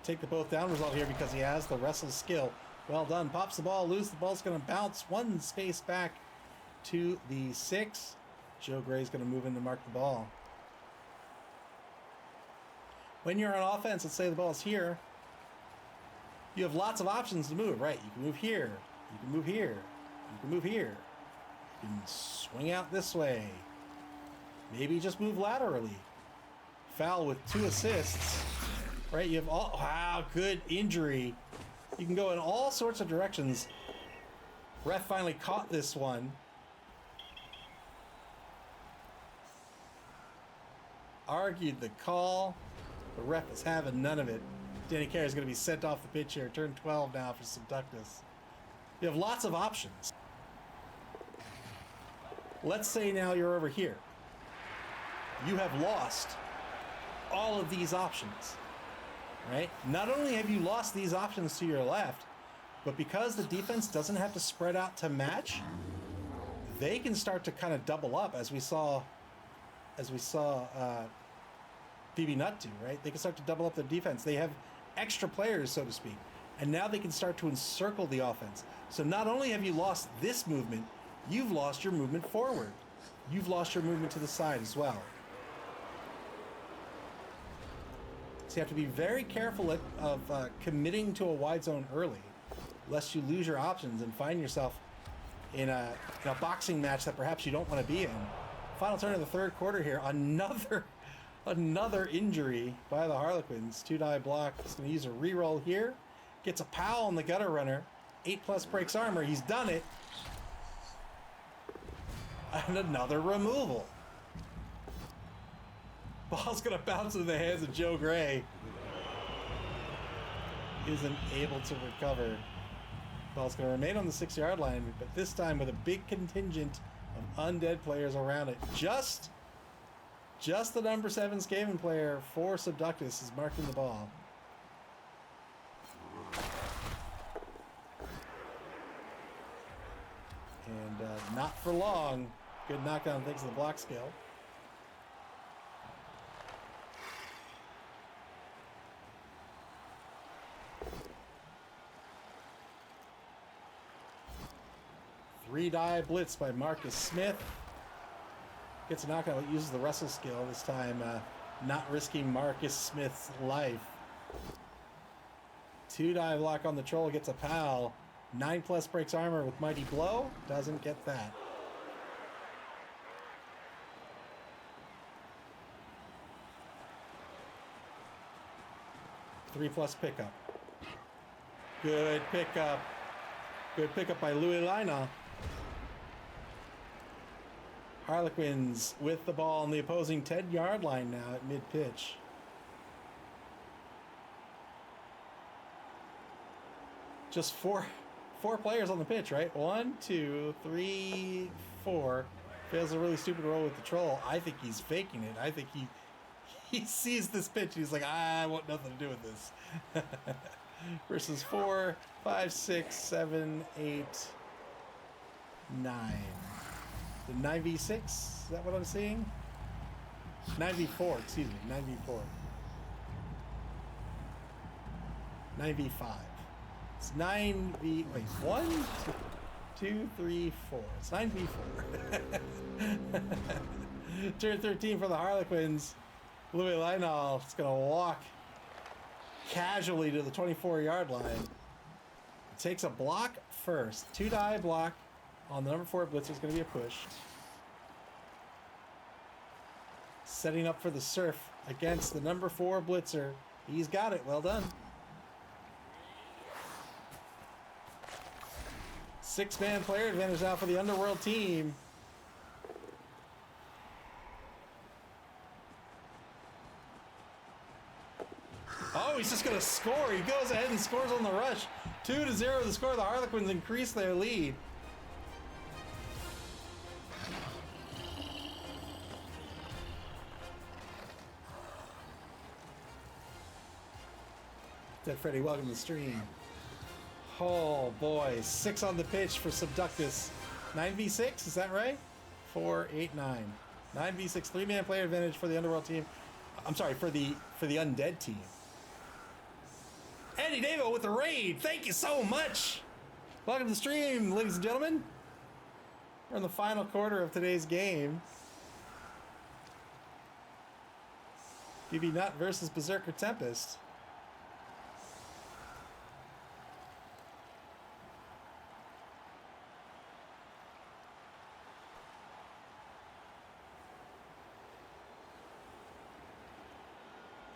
take the both down result here because he has the wrestle skill. Well done. Pops the ball loose. The ball's going to bounce one space back to the 6. Joe Gray's going to move in to mark the ball. When you're on offense, let's say the ball's here, you have lots of options to move, right? You can move here, you can move here, you can move here, you can swing out this way, maybe just move laterally. Foul with 2 assists, right? You have all, wow, good injury. You can go in all sorts of directions. Ref finally caught this one. Argued the call. The ref is having none of it. Danny Carey is going to be sent off the pitch here. Turn 12 now for Subductus. You have lots of options. Let's say now you're over here. You have lost all of these options, right? Not only have you lost these options to your left, but because the defense doesn't have to spread out to match, they can start to kind of double up, as we saw B.B. Nutt do, right? They can start to double up their defense. They have extra players, so to speak, and now they can start to encircle the offense. So not only have you lost this movement, you've lost your movement forward. You've lost your movement to the side as well. So you have to be very careful of committing to a wide zone early, lest you lose your options and find yourself in a boxing match that perhaps you don't want to be in. Final turn of the third quarter here. Another injury by the Harlequins. 2-die block. He's going to use a reroll here. Gets a pal on the gutter runner. 8+ breaks armor. He's done it. And another removal. Ball's going to bounce into the hands of Joe Gray. Isn't able to recover. Ball's going to remain on the 6-yard line, but this time with a big contingent of undead players around it. Just the number 7 Skaven player for Subductus is marking the ball. And not for long. Good knockdown thanks to the block skill. Three-die blitz by Marcus Smith. Gets a knockout, uses the wrestle skill this time, not risking Marcus Smith's life. 2-die block on the troll, gets a pal. 9+ breaks armor with Mighty Blow, doesn't get that. Three plus pickup. Good pickup. Good pickup by Louis Lina. Harlequins with the ball on the opposing 10-yard line now at mid-pitch. Just four players on the pitch, right? 1, 2, 3, 4. Fails a really stupid roll with the troll. I think he's faking it. I think he sees this pitch and he's like, I want nothing to do with this. Versus 4, 5, 6, 7, 8, 9. The 9v6? Is that what I'm seeing? 9v4, excuse me. 9v4. 9v5. It's 9v... Wait, 1, 2, 3, 4. It's 9v4. Turn 13 for the Harlequins. Louis Lionel is going to walk casually to the 24-yard line. Takes a block first. 2-die block on the number 4 blitzer is going to be a push. Setting up for the surf against the number 4 blitzer. He's got it. Well done. 6-man player advantage now for the Underworld team. Oh, he's just going to score. He goes ahead and scores on the rush. 2-0 the score. The Harlequins increase their lead. Dead Freddy, welcome to the stream. Oh boy, 6 on the pitch for Subductus. 9v6, is that right? 4, 8, 9. 9v6, 3-man player advantage for the Underworld team. I'm sorry, for the Undead team. Andy Davo with the raid. Thank you so much. Welcome to the stream, ladies and gentlemen. We're in the final quarter of today's game. BB Nut versus Berserker Tempest.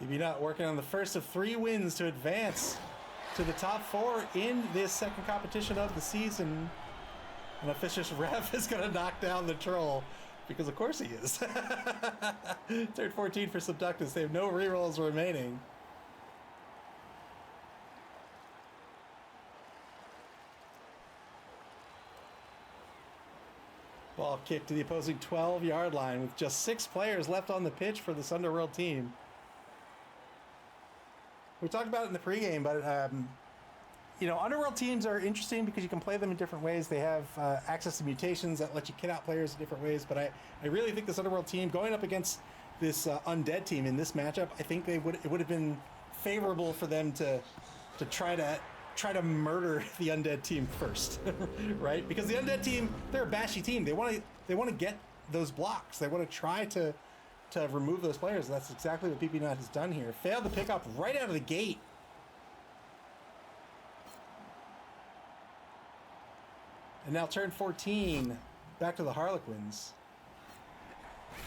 BB Nut working on the first of 3 wins to advance to the top 4 in this second competition of the season. And Officious Rev is going to knock down the troll, because of course he is. Turn 14 for Subductus. They have no rerolls remaining. Ball kicked to the opposing 12-yard line with just 6 players left on the pitch for this Underworld team. We talked about it in the pregame, but you know, Underworld teams are interesting because you can play them in different ways. They have access to mutations that let you kit out players in different ways. But I really think this Underworld team going up against this Undead team in this matchup, I think it would have been favorable for them to try to murder the Undead team first, right? Because the Undead team, they're a bashy team. They want to get those blocks. They want to try to to remove those players. That's exactly what BB Nut has done here. Failed to pick up right out of the gate. And now turn 14, back to the Harlequins.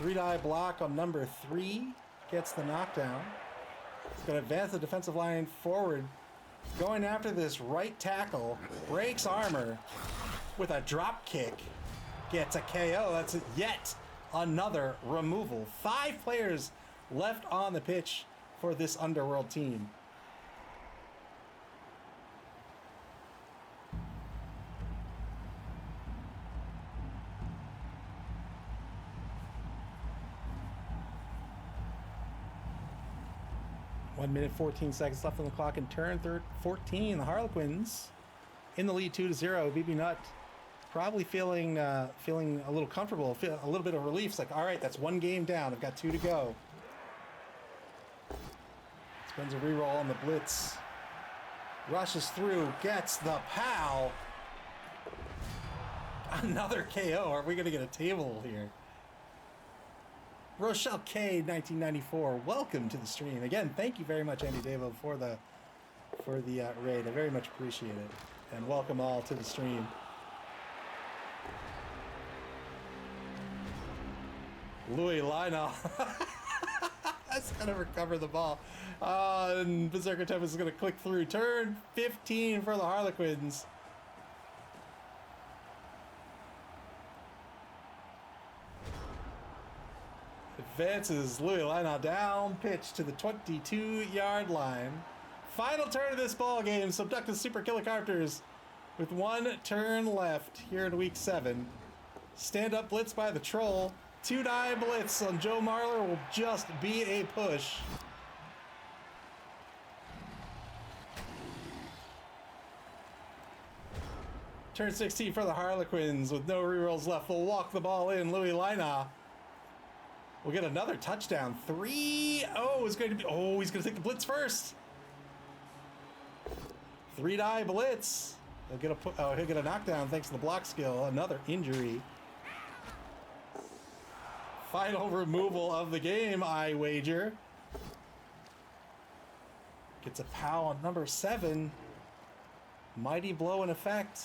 3-die block on number 3, gets the knockdown. He's going to advance the defensive line forward. Going after this right tackle, breaks armor with a drop kick. Gets a KO. That's yet another removal. 5 players left on the pitch for this Underworld team. One minute, 14 seconds left on the clock in turn 14. The Harlequins in the lead 2-0. BB Nut probably feeling a little comfortable, a little bit of relief. It's like, all right, that's 1 game down. I've got 2 to go. Spends a reroll on the blitz. Rushes through, gets the POW. Another KO. Are we going to get a table here? Rochelle K, 1994. Welcome to the stream. Again, thank you very much, Andy Davo, for the raid. I very much appreciate it. And welcome all to the stream. Louis Lionel. That's going to recover the ball. And Berserker Tempest is going to click through. Turn 15 for the Harlequins. Advances Louis Lionel down pitch to the 22-yard line. Final turn of this ball game. Subductisupercilicarptors with 1 turn left here in week 7. Stand up blitz by the troll. 2-die blitz on Joe Marler will just be a push. Turn 16 for the Harlequins with no rerolls left. We'll walk the ball in. Louis Lina will get another touchdown. 3-0 is going to be... Oh, he's going to take the blitz first. 3-die blitz. He'll get a knockdown thanks to the block skill. Another injury. Final removal of the game, I wager. Gets a POW on number 7. Mighty blow in effect.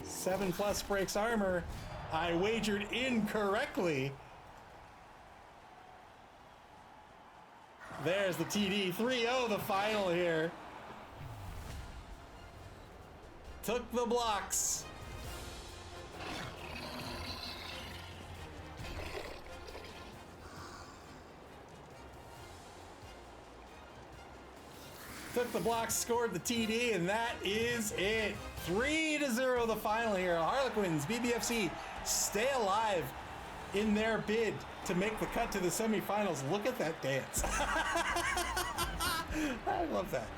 7+ breaks armor. I wagered incorrectly. There's the TD. 3-0 the final here. Took the blocks. Took the blocks, scored the TD, and that is it. 3-0 the final here. Harlequins, B.B.F.C. stay alive in their bid to make the cut to the semifinals. Look at that dance. I love that.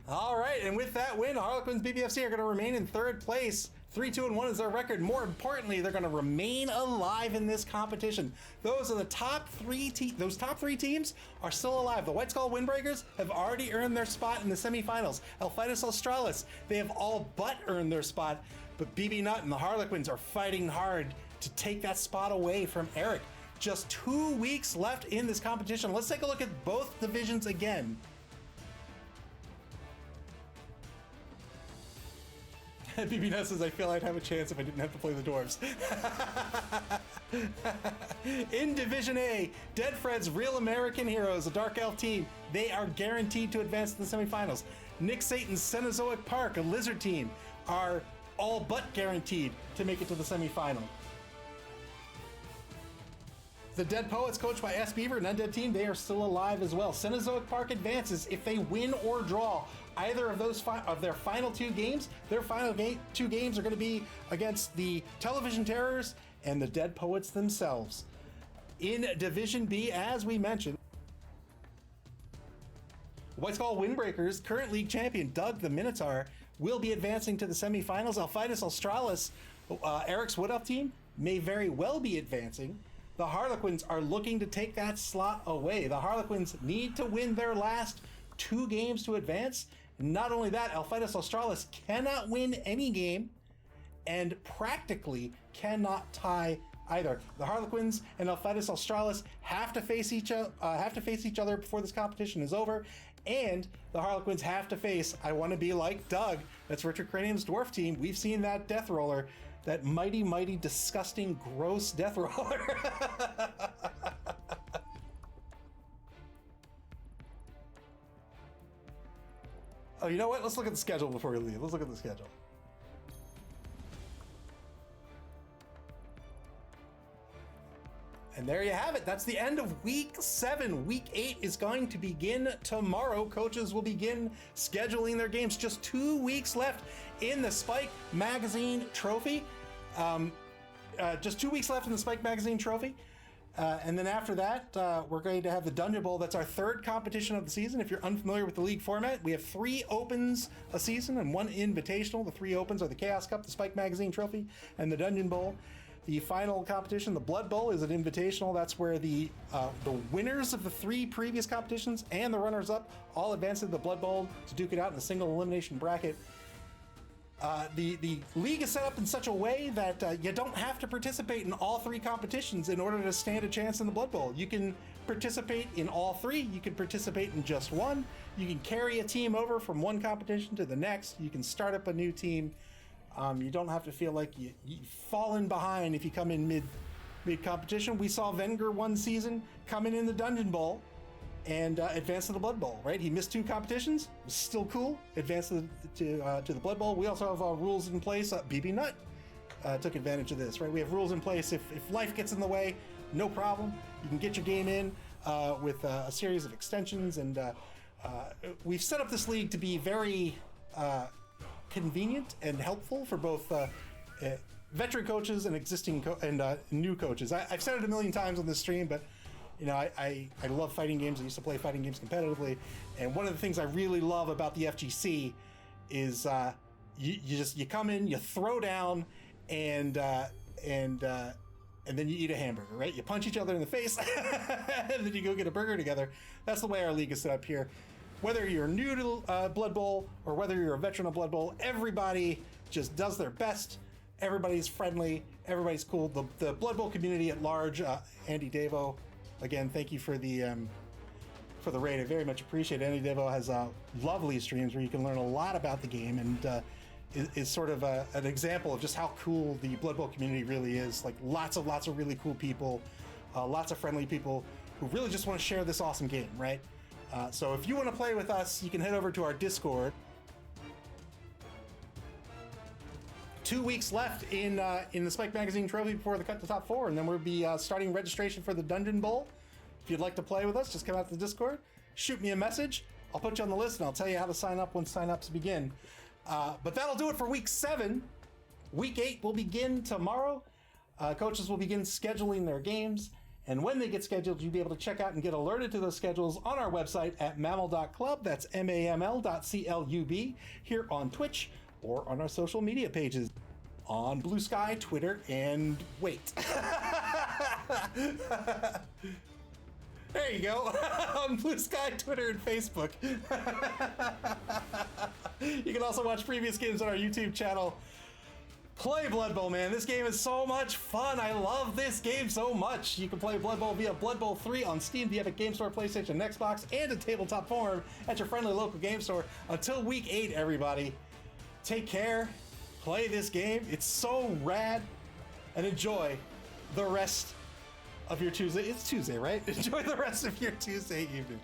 All right, and with that win, Harlequins B.B.F.C. are going to remain in 3rd place. 3-2-1 is their record. More importantly, they're going to remain alive in this competition. Those are the top 3 those top 3 teams are still alive. The White Skull Windbreakers have already earned their spot in the semifinals. Alphidas Australis, they have all but earned their spot, but BB Nut and the Harlequins are fighting hard to take that spot away from Eric. Just 2 weeks left in this competition. Let's take a look at both divisions again. BB Nut says, I feel I'd have a chance if I didn't have to play the Dwarves. In Division A, Dead Fred's Real American Heroes, a Dark Elf team, they are guaranteed to advance to the semifinals. Nick Satan's Cenozoic Park, a Lizard team, are all but guaranteed to make it to the semifinal. The Dead Poets, coached by S. Beaver, an Undead team, they are still alive as well. Cenozoic Park advances if they win or draw either of those of their final 2 games. Their final 2 games are going to be against the Television Terrors and the Dead Poets themselves. In Division B, as we mentioned, White Skull Windbreakers, current league champion Doug the Minotaur, will be advancing to the semifinals. Alphidas Australis, Eric's Wood Elf team, may very well be advancing. The Harlequins are looking to take that slot away. The Harlequins need to win their last 2 games to advance. Not only that, Alphitis Australis cannot win any game and practically cannot tie either. The Harlequins and Alphitis Australis have to face each other before this competition is over, and the Harlequins have to face I Want to Be Like Doug. That's Richard Cranium's dwarf team. We've seen that death roller, that mighty, mighty, disgusting, gross death roller. Oh, you know what? Let's look at the schedule before we leave. Let's look at the schedule. And there you have it. That's the end of week 7. Week 8 is going to begin tomorrow. Coaches will begin scheduling their games. Just 2 weeks left in the Spike Magazine Trophy. Just 2 weeks left in the Spike Magazine Trophy. And then after that, we're going to have the Dungeon Bowl. That's our 3rd competition of the season. If you're unfamiliar with the league format, we have 3 opens a season and 1 invitational. The 3 opens are the Chaos Cup, the Spike Magazine Trophy, and the Dungeon Bowl. The final competition, the Blood Bowl, is an invitational. That's where the winners of the 3 previous competitions and the runners-up all advance to the Blood Bowl to duke it out in a single elimination bracket. The league is set up in such a way that you don't have to participate in all 3 competitions in order to stand a chance in the Blood Bowl. You can participate in all 3. You can participate in just 1. You can carry a team over from one competition to the next. You can start up a new team. You don't have to feel like you've fallen behind if you come in mid competition. We saw Wenger one season coming in the Dungeon Bowl and advance to the Blood Bowl, right? He missed 2 competitions, was still cool, advanced to the Blood Bowl. We also have rules in place. BB Nut took advantage of this, right? We have rules in place. If life gets in the way, no problem. You can get your game in with a series of extensions, and we've set up this league to be very convenient and helpful for both veteran coaches and existing new coaches. I've said it a million times on this stream, but you know, I love fighting games. I used to play fighting games competitively, and one of the things I really love about the FGC is you come in, you throw down, and then you eat a hamburger, right? You punch each other in the face, and then you go get a burger together. That's the way our league is set up here. Whether you're new to Blood Bowl or whether you're a veteran of Blood Bowl, everybody just does their best. Everybody's friendly. Everybody's cool. The Blood Bowl community at large. Andy Davo, again, thank you for the raid. I very much appreciate it. Andy Davo has lovely streams where you can learn a lot about the game, and is sort of an example of just how cool the Blood Bowl community really is. Like lots of really cool people, lots of friendly people who really just want to share this awesome game, right? So if you want to play with us, you can head over to our Discord. 2 weeks left in the Spike Magazine Trophy before the cut to top 4, and then we'll be starting registration for the Dungeon Bowl. If you'd like to play with us, just come out to the Discord, shoot me a message. I'll put you on the list, and I'll tell you how to sign up when sign-ups begin. But that'll do it for Week 7. Week 8 will begin tomorrow. Coaches will begin scheduling their games. And when they get scheduled, you'll be able to check out and get alerted to those schedules on our website at maml.club. That's MAML.CLUB, here on Twitch or on our social media pages on Blue Sky, Twitter, and wait. There you go. On Blue Sky, Twitter, and Facebook. You can also watch previous games on our YouTube channel. Play Blood Bowl, man. This game is so much fun. I love this game so much. You can play Blood Bowl via Blood Bowl 3 on Steam, the Epic Game Store, PlayStation, and Xbox, and in tabletop form at your friendly local game store. Until Week 8, everybody, take care, play this game. It's so rad, and enjoy the rest of your Tuesday. It's Tuesday, right? Enjoy the rest of your Tuesday evening.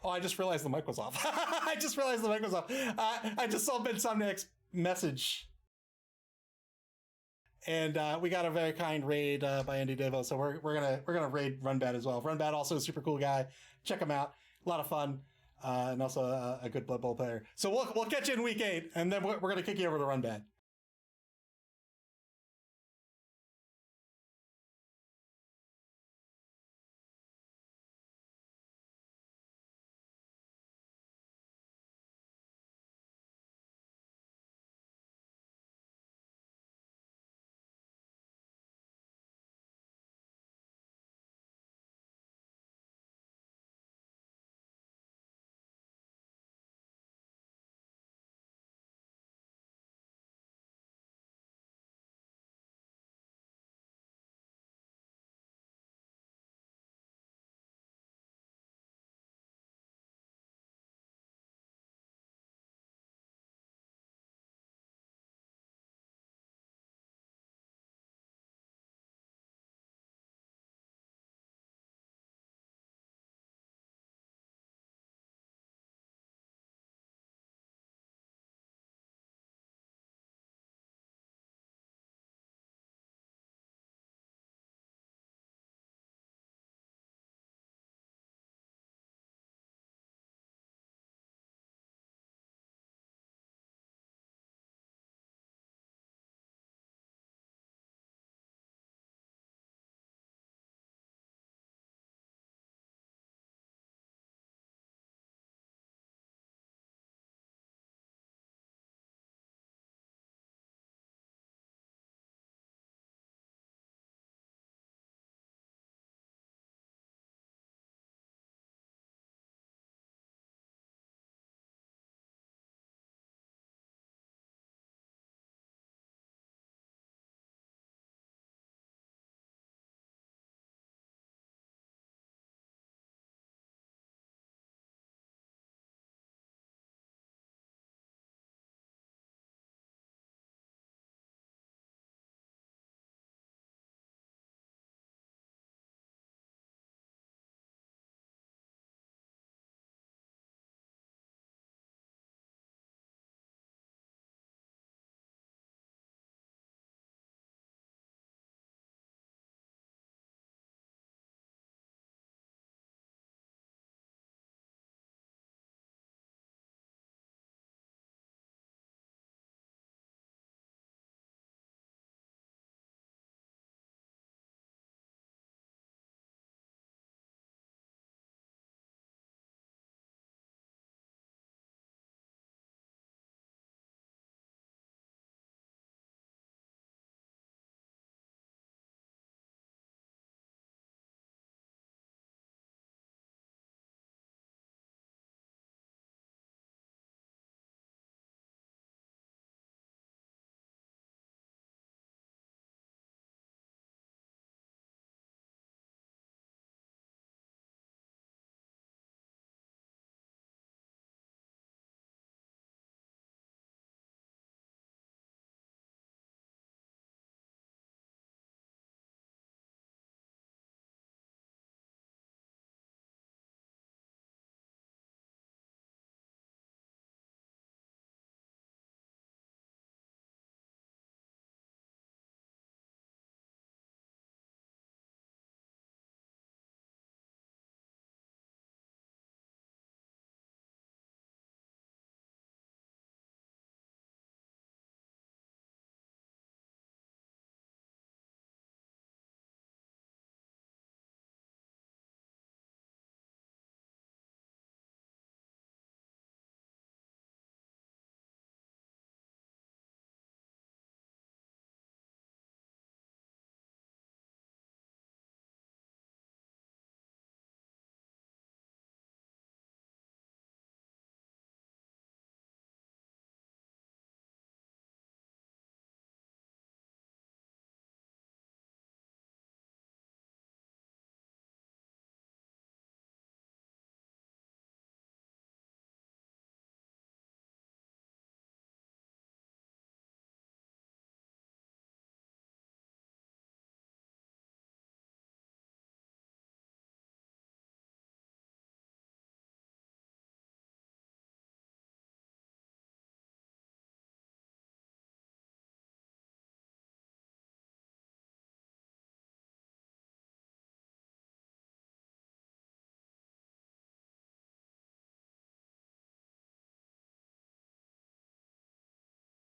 Oh, I just realized the mic was off. I just realized the mic was off. I just saw Insomniac's message. And we got a very kind raid by Andy Devo, so we're gonna raid Runbat as well. Runbat also a super cool guy. Check him out. A lot of fun, and also a good Blood Bowl player. So we'll catch you in week 8, and then we're gonna kick you over to Runbat.